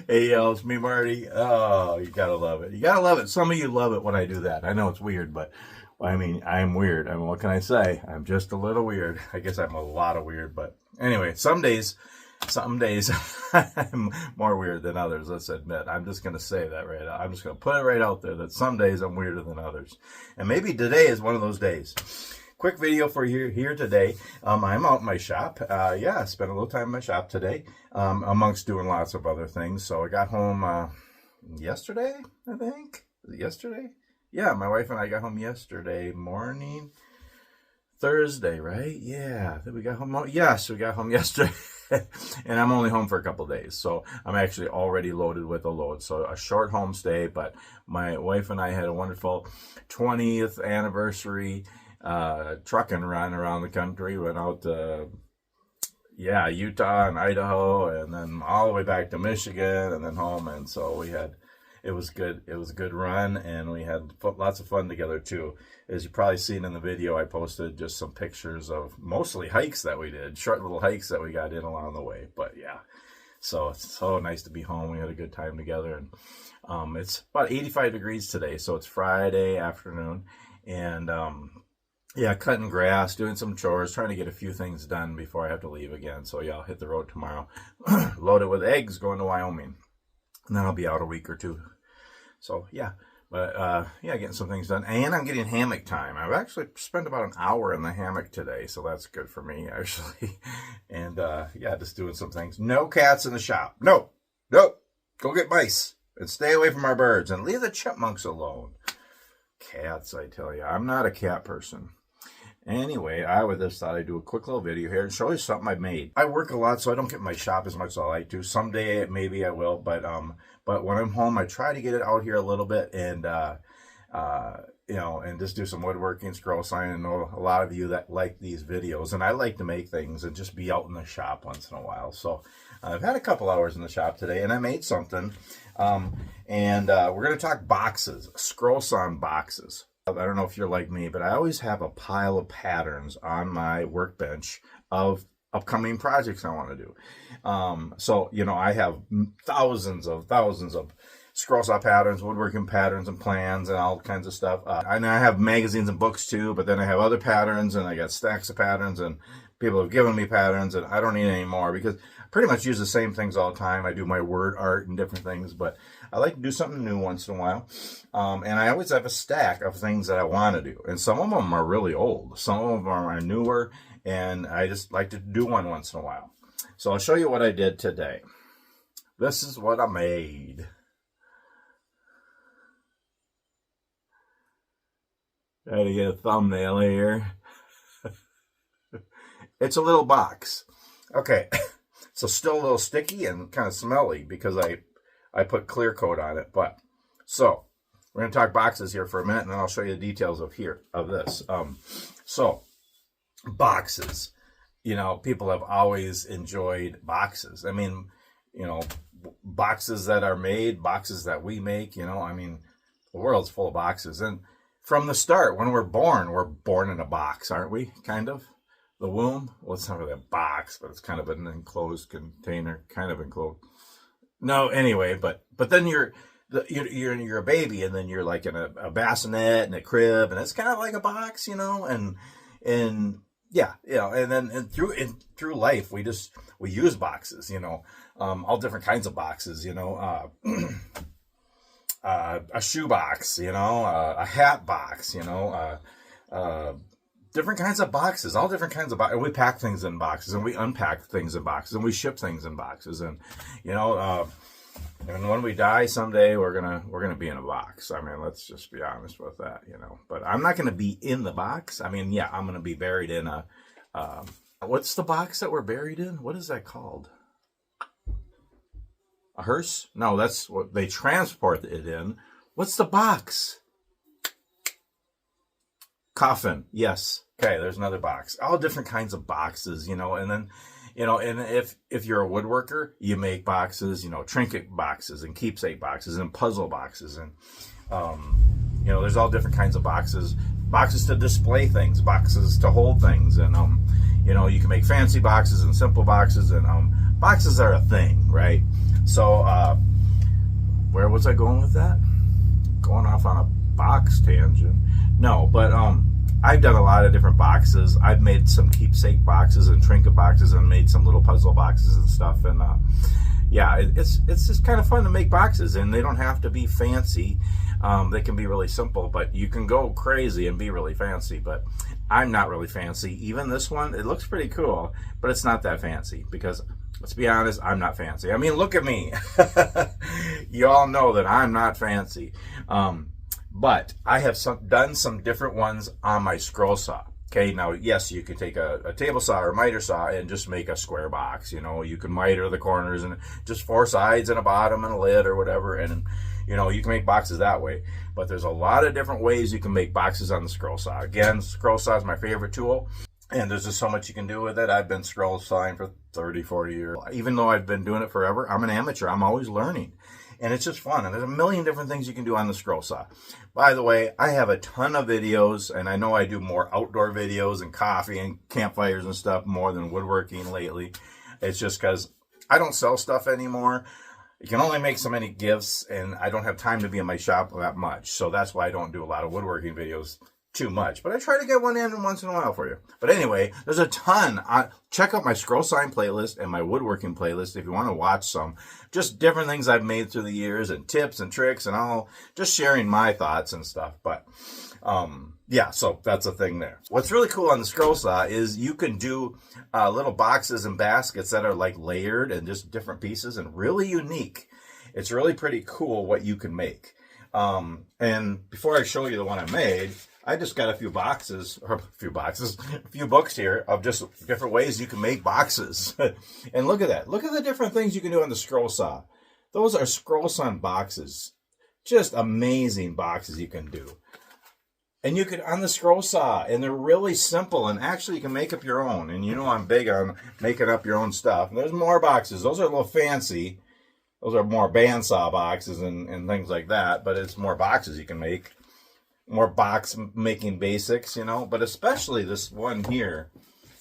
Hey, yo, it's me, Marty. Oh, you gotta love it. You gotta love it. Some of you love it when I do that. I know it's weird, but well, I mean, I'm weird. I mean, what can I say? I'm just a little weird. I guess I'm a lot of weird, but anyway, some days I'm more weird than others. Let's admit. I'm just gonna say that right out. I'm just gonna put it right out there that some days I'm weirder than others, and maybe today is one of those days. Quick video for you here today. I'm out in my shop. Yeah, I spent a little time in my shop today, amongst doing lots of other things. So I got home yesterday, I think. Was it yesterday? Yeah, my wife and I got home yesterday morning. Thursday, right? Yeah, we got home. Yes, we got home yesterday. And I'm only home for a couple of days. So I'm actually already loaded with a load. So a short home stay, but my wife and I had a wonderful 20th anniversary trucking run around the country. Went out to Utah and Idaho, and then all the way back to Michigan, and then home. And so it was good. It was a good run, and we had lots of fun together too. As you probably seen in the video, I posted just some pictures of mostly hikes that we did, short little hikes that we got in along the way. But yeah, so it's so nice to be home. We had a good time together, and it's about 85 degrees today, so it's Friday afternoon, and yeah, cutting grass, doing some chores, trying to get a few things done before I have to leave again. So yeah, I'll hit the road tomorrow, loaded with eggs, going to Wyoming, and then I'll be out a week or two. So yeah, but yeah, getting some things done, and I'm getting hammock time. I've actually spent about an hour in the hammock today, so that's good for me actually. And yeah, just doing some things. No cats in the shop. No, go get mice and stay away from our birds and leave the chipmunks alone. Cats, I tell you, I'm not a cat person. Anyway, I just thought I'd do a quick little video here and show you something I made. I work a lot, so I don't get in my shop as much as I like to. Someday, maybe I will, but when I'm home, I try to get it out here a little bit and, you know, and just do some woodworking, scroll sawing. I know a lot of you that like these videos, and I like to make things and just be out in the shop once in a while. So I've had a couple hours in the shop today, and I made something. And we're going to talk boxes, scroll sawn boxes. I don't know if you're like me, but I always have a pile of patterns on my workbench of upcoming projects I want to do. So, you know, I have thousands of scroll saw patterns, woodworking patterns, and plans, and all kinds of stuff. And I have magazines and books too, but then I have other patterns, and I got stacks of patterns, and people have given me patterns, and I don't need any more because I pretty much use the same things all the time. I do my word art and different things, but I like to do something new once in a while. And I always have a stack of things that I want to do. And some of them are really old. Some of them are newer, and I just like to do one once in a while. So I'll show you what I did today. This is what I made. Try to get a thumbnail here. It's a little box. Okay, so still a little sticky and kind of smelly because I put clear coat on it. But so we're going to talk boxes here for a minute, and then I'll show you the details of this. So boxes, you know, people have always enjoyed boxes. I mean, you know, boxes that are made, boxes that we make, you know, I mean, the world's full of boxes. And from the start, when we're born in a box, aren't we? Kind of. The womb, well, it's not really a box, but it's kind of an enclosed container, kind of enclosed. No, anyway, but then you're a baby, and then you're like in a bassinet and a crib, and it's kind of like a box, you know, and yeah, you know, and then through life, we use boxes, you know, all different kinds of boxes, you know, a shoe box, you know, a hat box, you know, different kinds of boxes, all different kinds of boxes. We pack things in boxes, and we unpack things in boxes, and we ship things in boxes. And, you know, and when we die someday, we're gonna be in a box. I mean, let's just be honest with that, you know. But I'm not gonna be in the box. I mean, yeah, I'm gonna be buried in a, what's the box that we're buried in? What is that called? A hearse? No, that's what they transport it in. What's the box? Coffin, yes. Okay, there's another box. All different kinds of boxes, you know, and then, you know, and if you're a woodworker, you make boxes, you know, trinket boxes and keepsake boxes and puzzle boxes. And, you know, there's all different kinds of boxes. Boxes to display things, boxes to hold things. And, You know, you can make fancy boxes and simple boxes, and boxes are a thing, right? So where was I going with that? Going off on a box tangent. No, but I've done a lot of different boxes. I've made some keepsake boxes and trinket boxes, and made some little puzzle boxes and stuff. And yeah, it's just kind of fun to make boxes, and they don't have to be fancy. They can be really simple, but you can go crazy and be really fancy. But I'm not really fancy. Even this one, it looks pretty cool, but it's not that fancy because, let's be honest, I'm not fancy. I mean, look at me. You all know that I'm not fancy. But I have done some different ones on my scroll saw. Okay, now, yes, you can take a table saw or miter saw and just make a square box. You know, you can miter the corners and just 4 sides and a bottom and a lid or whatever. And, you know, you can make boxes that way. But there's a lot of different ways you can make boxes on the scroll saw. Again, scroll saw is my favorite tool. And there's just so much you can do with it. I've been scroll sawing for 30, 40 years. Even though I've been doing it forever, I'm an amateur. I'm always learning. And it's just fun. And there's a million different things you can do on the scroll saw. By the way, I have a ton of videos, and I know I do more outdoor videos and coffee and campfires and stuff more than woodworking lately. It's just because I don't sell stuff anymore. You can only make so many gifts, and I don't have time to be in my shop that much. So that's why I don't do a lot of woodworking videos too much, but I try to get one in once in a while for you. But anyway, there's a ton. Check out my scroll sawing playlist and my woodworking playlist if you want to watch some just different things I've made through the years and tips and tricks and all, just sharing my thoughts and stuff. But yeah, so that's a thing there. What's really cool on the scroll saw is you can do little boxes and baskets that are like layered and just different pieces and really unique. It's really pretty cool what you can make. And before I show you the one I made, I just got a few books here of just different ways you can make boxes. And look at that. Look at the different things you can do on the scroll saw. Those are scroll saw boxes. Just amazing boxes you can do. And you can, on the scroll saw, and they're really simple, and actually you can make up your own. And you know I'm big on making up your own stuff. And there's more boxes. Those are a little fancy. Those are more bandsaw boxes and things like that. But it's more boxes you can make. More box making basics, you know, but especially this one here.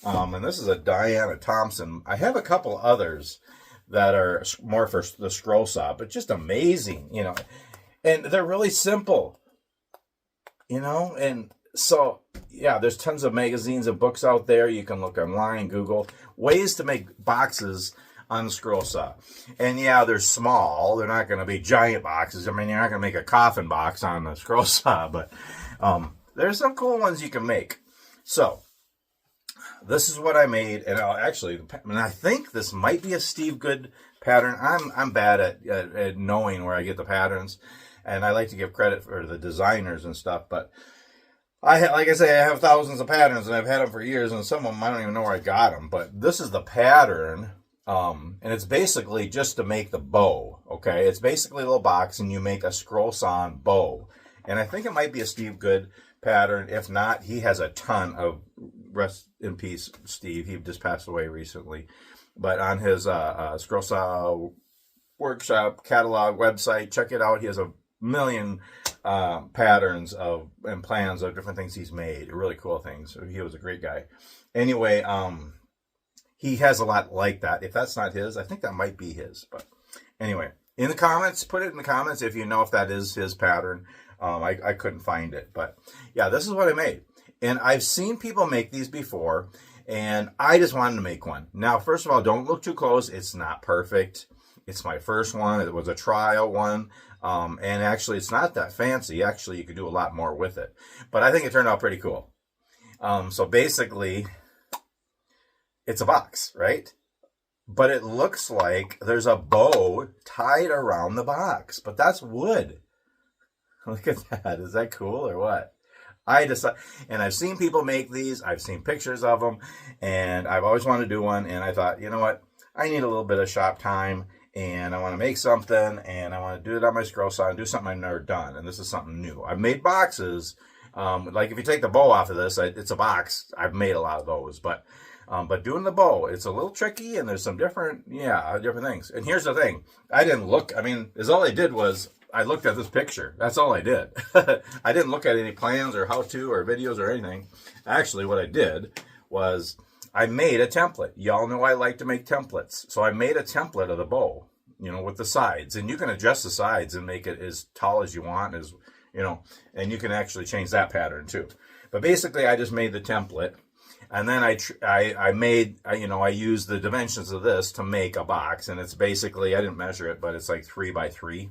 And this is a Diana Thompson. I have a couple others that are more for the scroll saw, but just amazing, you know. And they're really simple, you know. And so, yeah, there's tons of magazines and books out there. You can look online, Google, ways to make boxes on the scroll saw. And yeah, they're small. They're not going to be giant boxes. I mean, you're not going to make a coffin box on the scroll saw, but there's some cool ones you can make. So this is what I made, and I think this might be a Steve Good pattern. I'm bad at knowing where I get the patterns, and I like to give credit for the designers and stuff, but like I say, I have thousands of patterns, and I've had them for years, and some of them I don't even know where I got them, but this is the pattern. And it's basically just to make the bow, okay? It's basically a little box, and you make a scroll saw bow. And I think it might be a Steve Good pattern. If not, he has a ton of, rest in peace, Steve. He just passed away recently. But on his scroll saw workshop catalog website, check it out. He has a million patterns and plans of different things he's made. Really cool things. He was a great guy. Anyway, he has a lot like that. If that's not his, I think that might be his. But anyway, in the comments, put it in the comments if you know if that is his pattern. I couldn't find it. But yeah, this is what I made. And I've seen people make these before, and I just wanted to make one. Now, first of all, don't look too close. It's not perfect. It's my first one. It was a trial one. And actually, it's not that fancy. Actually, you could do a lot more with it. But I think it turned out pretty cool. So basically, it's a box, right? But it looks like there's a bow tied around the box. But that's wood. Look at that. Is that cool or what? And I've seen people make these. I've seen pictures of them. And I've always wanted to do one. And I thought, you know what? I need a little bit of shop time. And I want to make something. And I want to do it on my scroll saw and do something I've never done. And this is something new. I've made boxes. Like if you take the bow off of this, it's a box. I've made a lot of those. But doing the bow, it's a little tricky, and there's some different things. And here's the thing. I didn't look. I mean, all I did was I looked at this picture. That's all I did. I didn't look at any plans or how-to or videos or anything. Actually, what I did was I made a template. Y'all know I like to make templates. So I made a template of the bow, you know, with the sides. And you can adjust the sides and make it as tall as you want, as, you know, and you can actually change that pattern too. But basically, I just made the template. And then I used the dimensions of this to make a box. And it's basically, I didn't measure it, but it's like 3 by 3.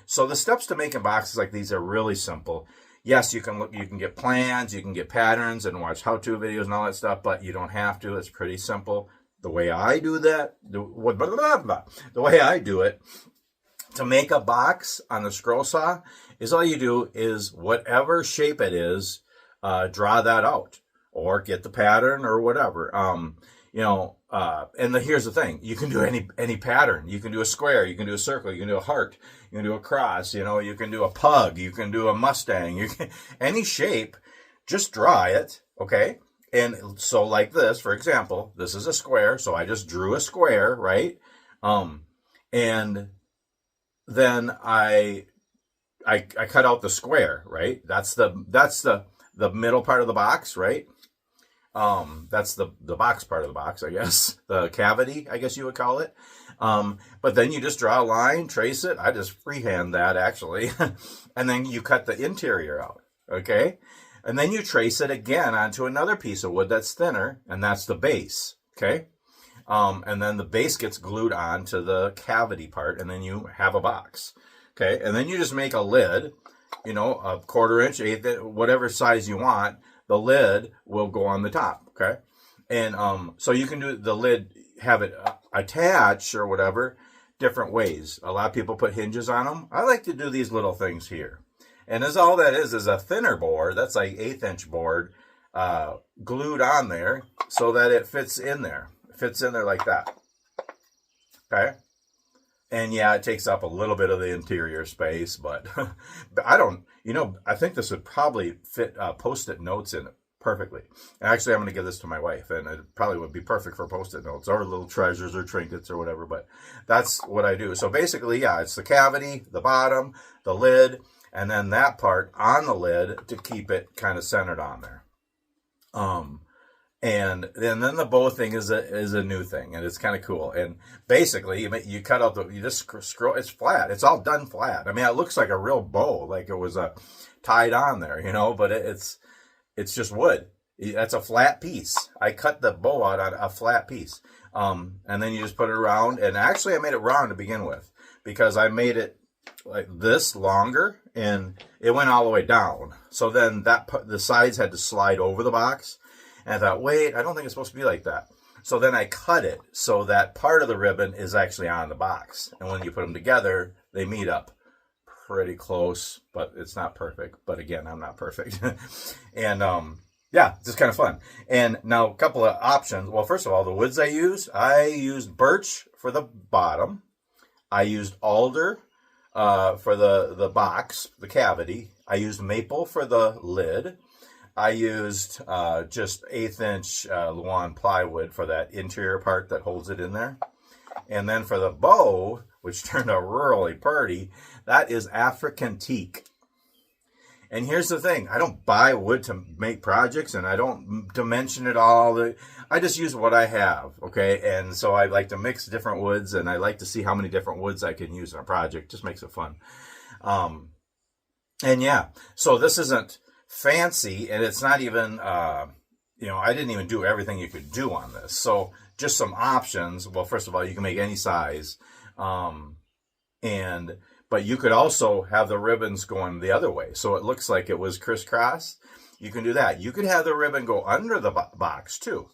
So the steps to making boxes like these are really simple. Yes, you can get plans, you can get patterns and watch how-to videos and all that stuff, but you don't have to. It's pretty simple. The way I do that, the way I do it, to make a box on the scroll saw, is all you do is whatever shape it is, draw that out or get the pattern or whatever. Here's the thing: you can do any pattern. You can do a square, you can do a circle, you can do a heart, you can do a cross. You can do a pug, you can do a Mustang. You can any shape. Just draw it, okay? And so, like this, for example, this is a square, so I just drew a square, right? And then I cut out the square, right? That's the middle part of the box, right? That's the box part of the box, I guess. The cavity, I guess you would call it. But then you just draw a line, trace it. I just freehand that, actually. And then you cut the interior out, okay? And then you trace it again onto another piece of wood that's thinner, and that's the base, okay? And then the base gets glued on to the cavity part, and then you have a box, okay? And then you just make a lid, you know, a 1/4 inch, 1/8, whatever size you want. The lid will go on the top, okay? And so you can do the lid, have it attached or whatever, different ways. A lot of people put hinges on them. I like to do these little things here. And as all that is a thinner board, that's like 1/8 inch board, glued on there so that it fits in there. It fits in there like that, okay? And yeah, it takes up a little bit of the interior space, but I don't, I think this would probably fit Post-it notes in it perfectly. Actually, I'm going to give this to my wife, and it probably would be perfect for Post-it notes or little treasures or trinkets or whatever, but that's what I do. So basically, yeah, it's the cavity, the bottom, the lid, and then that part on the lid to keep it kind of centered on there. And then the bow thing is a new thing, and it's kind of cool. And basically, you cut out you just scroll. It's flat. It's all done flat. I mean, it looks like a real bow, like it was tied on there, but it's just wood. That's a flat piece. I cut the bow out on a flat piece, and then you just put it around. And actually, I made it round to begin with because I made it like this longer, and it went all the way down. So then the sides had to slide over the box. And I thought, wait, I don't think it's supposed to be like that. So then I cut it so that part of the ribbon is actually on the box. And when you put them together, they meet up pretty close, but it's not perfect. But again, I'm not perfect. And yeah, it's just kind of fun. And now a couple of options. Well, first of all, the woods I used birch for the bottom. I used alder for the box, the cavity. I used maple for the lid. I used just 1/8 inch Luan plywood for that interior part that holds it in there. And then for the bow, which turned out really pretty, that is African teak. And here's the thing. I don't buy wood to make projects, and I don't dimension it all. I just use what I have, okay? And so I like to mix different woods, and I like to see how many different woods I can use in a project. Just makes it fun. And yeah, so this isn't fancy, and it's not even, I didn't even do everything you could do on this. So just some options. Well, first of all, you can make any size. But you could also have the ribbons going the other way. So it looks like it was crisscross. You can do that. You could have the ribbon go under the box too.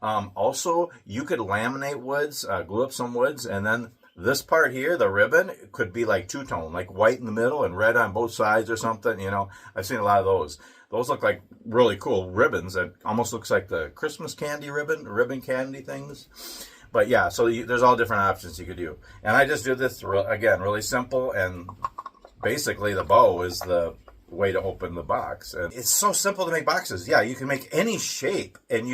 Also, you could laminate woods, glue up some woods, and then this part here, the ribbon, could be like two-tone, like white in the middle and red on both sides or something. I've seen a lot of those. Those look like really cool ribbons. It almost looks like the Christmas candy ribbon candy things. But yeah, so there's all different options you could do. And I just do this, again, really simple. And basically the bow is the way to open the box. And it's so simple to make boxes. Yeah, you can make any shape. And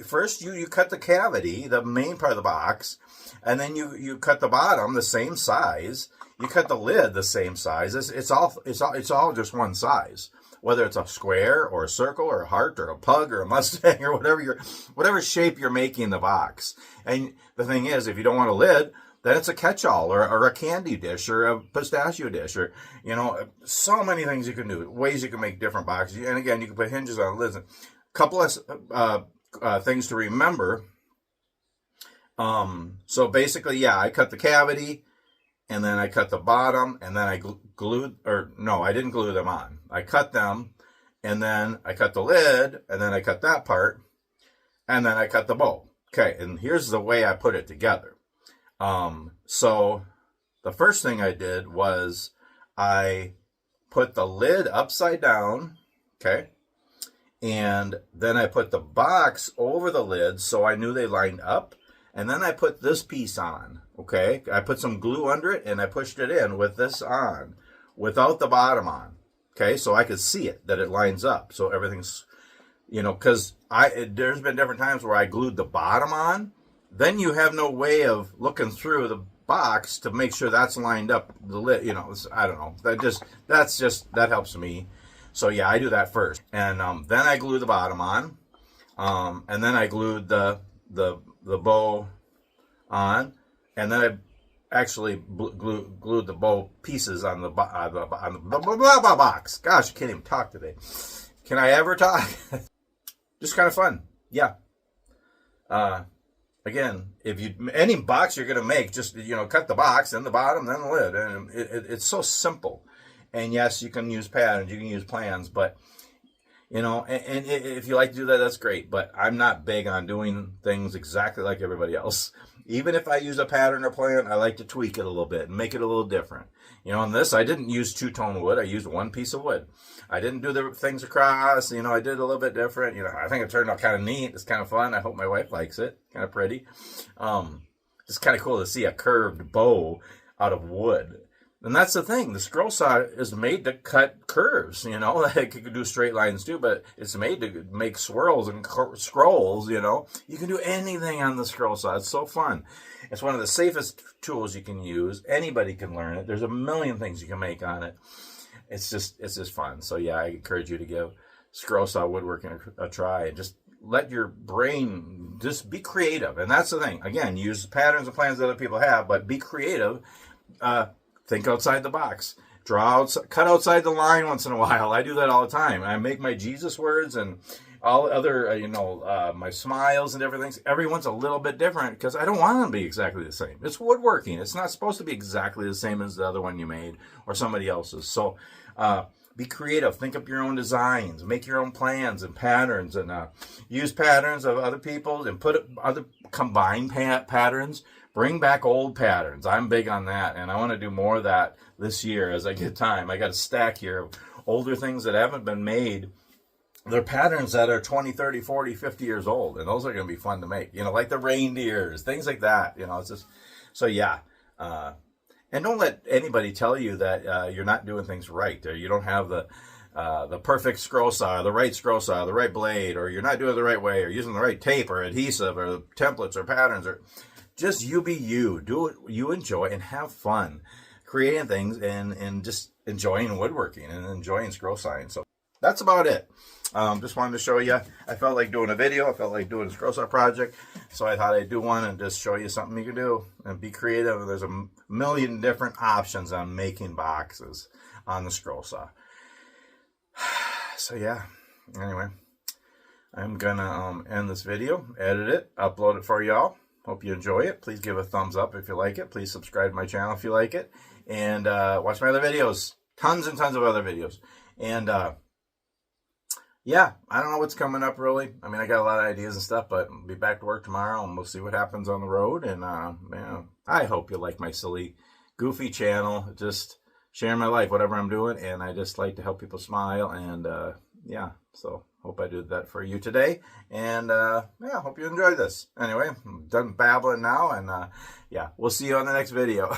first you cut the cavity, the main part of the box. And then you cut the bottom the same size. You cut the lid the same size. It's all just one size. whether it's a square or a circle or a heart or a pug or a Mustang or whatever shape you're making the box. And the thing is, if you don't want a lid, then it's a catch-all or a candy dish or a pistachio dish, or, you know, so many things you can do, ways you can make different boxes. And again, you can put hinges on lids. A couple of things to remember. So basically, yeah, I cut the cavity, and then I cut the bottom, and then I glued, or no, I didn't glue them on. I cut them, and then I cut the lid, and then I cut that part, and then I cut the bow. Okay, and here's the way I put it together. So the first thing I did was I put the lid upside down, okay, and then I put the box over the lid so I knew they lined up. And then I put this piece on, okay? I put some glue under it, and I pushed it in with this on, without the bottom on, okay? So I could see it, that it lines up. So everything's, you know, because there's been different times where I glued the bottom on. Then you have no way of looking through the box to make sure that's lined up, the lid, you know, I don't know. That helps me. So, yeah, I do that first. And then I glue the bottom on, and then I glued the bow on, and then I actually glued the bow pieces on the box. Gosh, I can't even talk today. Can I ever talk? Just kind of fun. Yeah. Again, any box you're gonna make, just, you know, cut the box, then the bottom, then the lid, and it's so simple. And yes, you can use patterns, you can use plans, but, you know, and if you like to do that, that's great. But I'm not big on doing things exactly like everybody else. Even if I use a pattern or plan, I like to tweak it a little bit and make it a little different. You know, in this, I didn't use two-tone wood. I used one piece of wood. I didn't do the things across. You know, I did a little bit different. You know, I think it turned out kind of neat. It's kind of fun. I hope my wife likes it. Kind of pretty. It's kind of cool to see a curved bow out of wood. And that's the thing. The scroll saw is made to cut curves, you know. It could do straight lines too, but it's made to make swirls and scrolls, you know. You can do anything on the scroll saw. It's so fun. It's one of the safest tools you can use. Anybody can learn it. There's a million things you can make on it. It's just fun. So yeah, I encourage you to give scroll saw woodworking a try, and just let your brain just be creative. And that's the thing. Again, use patterns and plans that other people have, but be creative. Think outside the box. Cut outside the line once in a while. I do that all the time. I make my Jesus words and all other, my smiles and everything. Everyone's a little bit different because I don't want them to be exactly the same. It's woodworking. It's not supposed to be exactly the same as the other one you made or somebody else's. So be creative. Think up your own designs. Make your own plans and patterns, and use patterns of other people's, and put other combined patterns. Bring back old patterns. I'm big on that, and I want to do more of that this year as I get time. I got a stack here of older things that haven't been made. They're patterns that are 20, 30, 40, 50 years old, and those are going to be fun to make. You know, like the reindeers, things like that. You know, it's just, so yeah. And don't let anybody tell you that you're not doing things right, or you don't have the perfect scroll saw, the right scroll saw, the right blade, or you're not doing it the right way, or using the right tape or adhesive or templates or patterns, or just you be you. Do what you enjoy and have fun creating things, and just enjoying woodworking and enjoying scroll sawing. So that's about it. Just wanted to show you. I felt like doing a video. I felt like doing a scroll saw project. So I thought I'd do one and just show you something you can do and be creative. There's a million different options on making boxes on the scroll saw. So yeah, anyway, I'm gonna end this video, edit it, upload it for y'all. Hope you enjoy it. Please give a thumbs up if you like it. Please subscribe to my channel if you like it. And watch my other videos. Tons and tons of other videos. And yeah, I don't know what's coming up really. I mean, I got a lot of ideas and stuff, but I'll be back to work tomorrow, and we'll see what happens on the road. And man, I hope you like my silly, goofy channel. Just sharing my life, whatever I'm doing. And I just like to help people smile. And yeah, so hope I did that for you today. And yeah, hope you enjoyed this. Anyway, I'm done babbling now. And yeah, we'll see you on the next video.